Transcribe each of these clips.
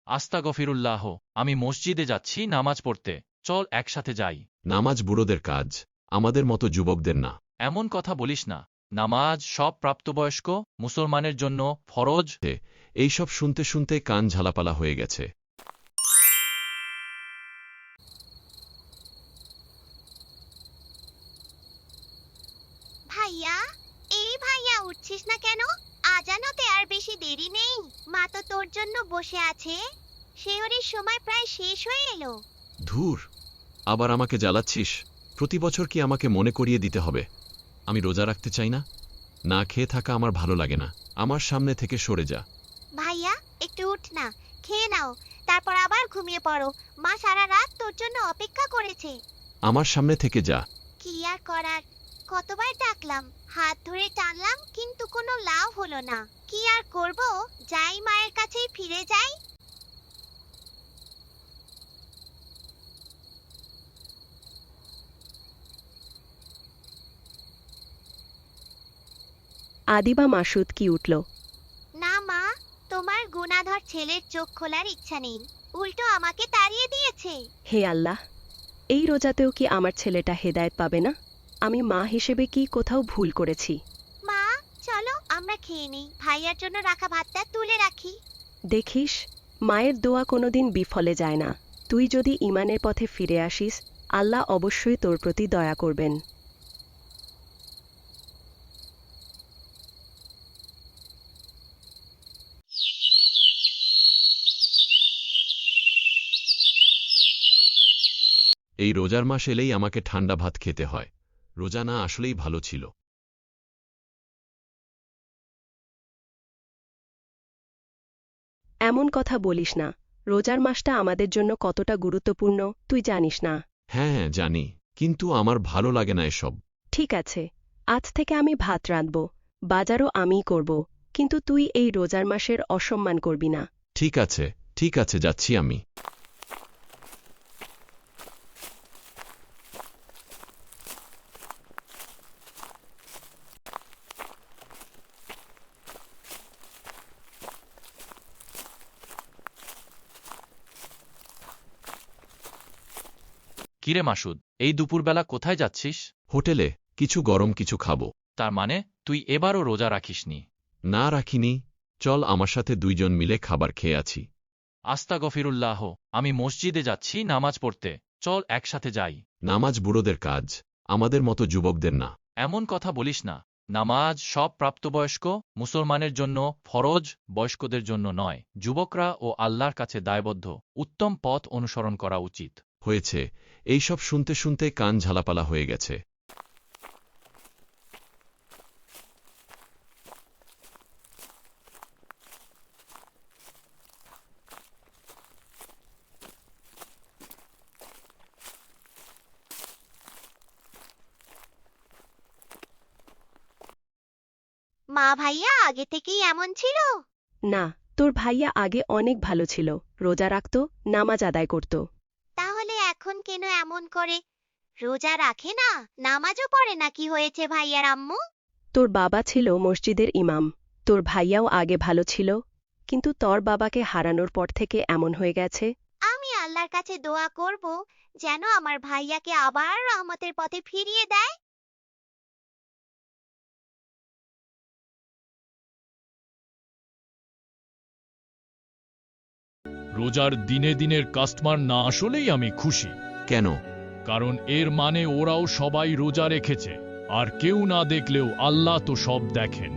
আস্তাগফিরুল্লাহ, আমি মসজিদে যাচ্ছি নামাজ পড়তে, চল একসাথে যাই। নামাজ বুড়োদের কাজ, আমাদের মতো যুবকদের না। এমন কথা বলিস না, নামাজ সব প্রাপ্তবয়স্ক মুসলমানের জন্য ফরজ। এইসব শুনতে শুনতে কান ঝালাপালা হয়ে গেছে। ভাইয়া, এই ভাইয়া উঠছিস না কেন? আজান হতে আর বেশি দেরি নেই। মা তো তোর জন্য বসে আছে। সেহরির সময় প্রায় শেষ হয়ে এলো। ধুর, আবার আমাকে জ্বালাচ্ছিস। প্রতি বছর কি আমাকে মনে করিয়ে দিতে হবে? আমি রোজা রাখতে চাই না। না খেয়ে থাকা আমার ভালো লাগে না। আমার সামনে থেকে সরে যা। ভাইয়া, একটু উঠ না, খেয়ে নাও, তারপর আবার ঘুমিয়ে পড়ো। মা সারা রাত তোর জন্য অপেক্ষা করেছে। আমার সামনে থেকে যা। কি আর করার, কতবার ডাকলাম, হাত ধরে টানলাম, কিন্তু কোনো লাভ হলো না। কি আর করব, যাই মায়ের কাছেই ফিরে যাই। আদিবা মাসুদ কি উঠল। না মা, তোমার গুণাধর ছেলের চোখ খোলার ইচ্ছা নেই, উল্টো আমাকে তাড়িয়ে দিয়েছে। হে আল্লাহ, এই রোজাতেও কি আমার ছেলেটা হেদায়েত পাবে না? আমি মা হিসেবে কি কোথাও ভুল করেছি? মা, চলো আমরা খেয়ে নিই, ভাইয়ার জন্য রাখা ভাতটা তুলে রাখি। দেখিস, মায়ের দোয়া কোনোদিন বিফলে যায় না। তুই যদি ঈমানের পথে ফিরে আসিস, আল্লাহ অবশ্যই তোর প্রতি দয়া করবেন। এই রোজার মাস এলেই আমাকে ঠান্ডা ভাত খেতে হয়। রোজা না আসলেই ভালো ছিল। এমন কথা বলিস না। রোজার মাসটা আমাদের জন্য কতটা গুরুত্বপূর্ণ তুই জানিস না? হ্যাঁ হ্যাঁ জানি, কিন্তু আমার ভালো লাগে না এসব। ঠিক আছে, আজ থেকে আমি ভাত রাঁধব, বাজারও আমিই করব, কিন্তু তুই এই রোজার মাসের অসম্মান করবি না। ঠিক আছে, ঠিক আছে, যাচ্ছি আমি। কিরে মাসুদ, এই দুপুরবেলা কোথায় যাচ্ছিস? হোটেলে কিছু গরম কিছু খাবো। তার মানে তুই এবারও রোজা রাখিসনি? না রাখিনি। চল আমার সাথে দুইজন মিলে খাবার খেয়ে আছি। আস্তাগফিরুল্লাহ, আমি মসজিদে যাচ্ছি নামাজ পড়তে, চল একসাথে যাই। নামাজ বুড়োদের কাজ, আমাদের মতো যুবকদের না। এমন কথা বলিস না, নামাজ সব প্রাপ্তবয়স্ক মুসলমানের জন্য ফরজ, বয়স্কদের জন্য নয়। যুবকরা ও আল্লাহর কাছে দায়বদ্ধ, উত্তম পথ অনুসরণ করা উচিত। হয়েছে, এইসব শুনতে শুনতে কান ঝালাপালা হয়ে গেছে। মা, ভাইয়া আগে থেকেই এমন ছিল? না, তোর ভাইয়া আগে অনেক ভালো ছিল। রোজা রাখত, নামাজ আদায় করত। তাহলে এখন কেন এমন করে? রোজা রাখে না, নামাজও পড়ে না, কি হয়েছে ভাইয়ার আম্মু? তোর বাবা ছিল মসজিদের ইমাম। তোর ভাইয়াও আগে ভালো ছিল, কিন্তু তোর বাবাকে হারানোর পর থেকে এমন হয়ে গেছে। আমি আল্লাহর কাছে দোয়া করব যেন আমার ভাইয়াকে আবার রহমতের পথে ফিরিয়ে দেয়। রোজার দিনে দিনের কাস্টমার না আসলেই আমি খুশি। কেন? কারণ এর মানে ওরাও সবাই রোজা রেখেছে, আর কেউ না দেখলেও আল্লাহ তো সব দেখেন।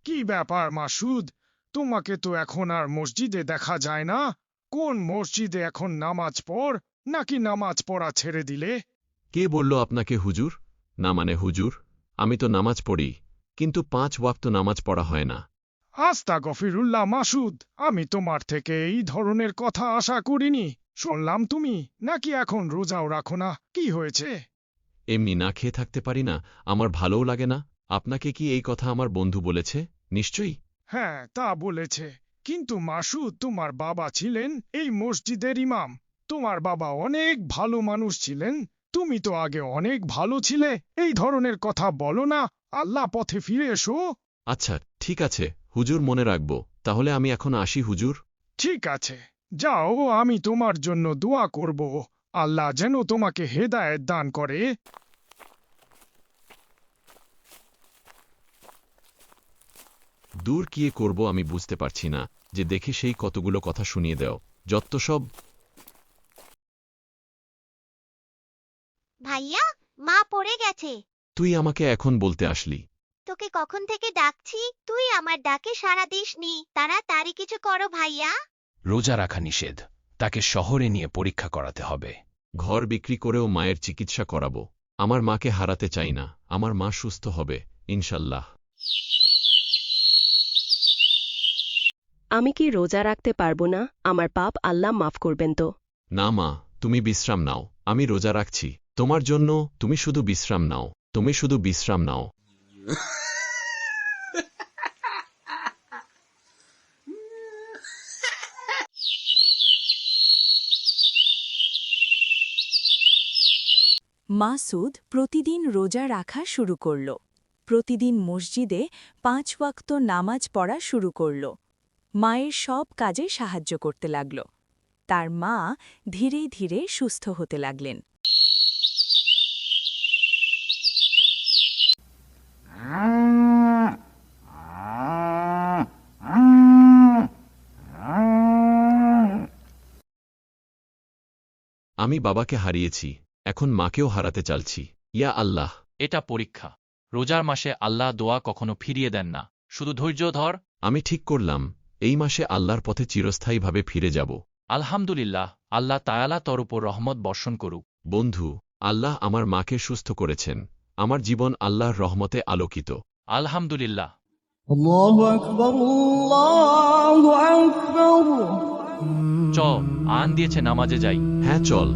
কি ব্যাপার মাসুদ, তোমাকে তো এখন আর মসজিদে দেখা যায় না। কোন মসজিদে এখন নামাজ পড়, নাকি নামাজ পড়া ছেড়ে দিলে? কে বলল আপনাকে হুজুর? না মানে হুজুর, আমি তো নামাজ পড়ি, কিন্তু 5 ওয়াক্ত নামাজ পড়া হয় না। আস্তাগফিরুল্লাহ মাসুদ, আমি তোমার থেকে এই ধরনের কথা আশা করিনি। শুনলাম তুমি নাকি এখন রোজাও রাখো না, কি হয়েছে? এমনি না খেয়ে থাকতে পারি না, আমার ভালোও লাগে না। আপনাকে কি এই কথা আমার বন্ধু বলেছে? নিশ্চয়ই। হ্যাঁ, তা বলেছে। কিন্তু মাসুদ, তোমার বাবা ছিলেন এই মসজিদের ইমাম। তোমার বাবা অনেক ভালো মানুষ ছিলেন। তুমি তো আগে অনেক ভালো ছিলে। এই ধরনের কথা বলো না। আল্লাহ পথে ফিরে এসো। আচ্ছা, ঠিক আছে হুজুর, মনে রাখব। তাহলে আমি এখন আসি হুজুর। ঠিক আছে, যাও, আমি তোমার জন্য দোয়া করব। আল্লাহ যেন তোমাকে হেদায়েত দান করে। দূর কি করব আমি বুঝতে পারছি না, যে দেখে সেই কতগুলো কথা শুনিয়ে দাও, যত সব। ভাইয়া, মা পড়ে গেছে। তুই আমাকে এখন বলতে আসলি? তোকে কখন থেকে ডাকছি, তুই আমার ডাকে সাড়া দিসনি। তাড়াতাড়ি কিছু করো ভাইয়া। রোজা রাখা নিষেধ, তাকে শহরে নিয়ে পরীক্ষা করাতে হবে। ঘর বিক্রি করেও মায়ের চিকিৎসা করাবো। আমার মাকে হারাতে চাই না। আমার মা সুস্থ হবে ইনশাল্লাহ। আমি কি রোজা রাখতে পারবো না? আমার পাপ আল্লাহ মাফ করবেন তো? না মা, তুমি বিশ্রাম নাও, আমি রোজা রাখছি তোমার জন্য। তুমি শুধু বিশ্রাম নাও, তুমি শুধু বিশ্রাম নাও। মাসুদ প্রতিদিন রোজা রাখা শুরু করল। প্রতিদিন মসজিদে 5 ওয়াক্ত নামাজ পড়া শুরু করল। মায়ের সব কাজে সাহায্য করতে লাগল। তার মা ধীরে ধীরে সুস্থ হতে লাগলেন। আমি বাবাকে হারিয়েছি, এখন মাকেও হারাতে চালছি। ইয়া আল্লাহ। এটা পরীক্ষা। রোজার মাসে আল্লাহ দোয়া কখনো ফিরিয়ে দেন না। শুধু ধৈর্য ধর। আমি ঠিক করলাম, এই মাসে আল্লাহর পথে চিরস্থায়ীভাবে ফিরে যাব। আলহামদুলিল্লাহ, আল্লাহ তায়ালা তোর উপর রহমত বর্ষণ করুক। বন্ধু, আল্লাহ আমার মাকে সুস্থ করেছেন। আমার জীবন আল্লাহর রহমতে আলোকিত। আলহামদুলিল্লাহ। চ আন দিয়েছে, নামাজে যাই। হ্যাঁ চল।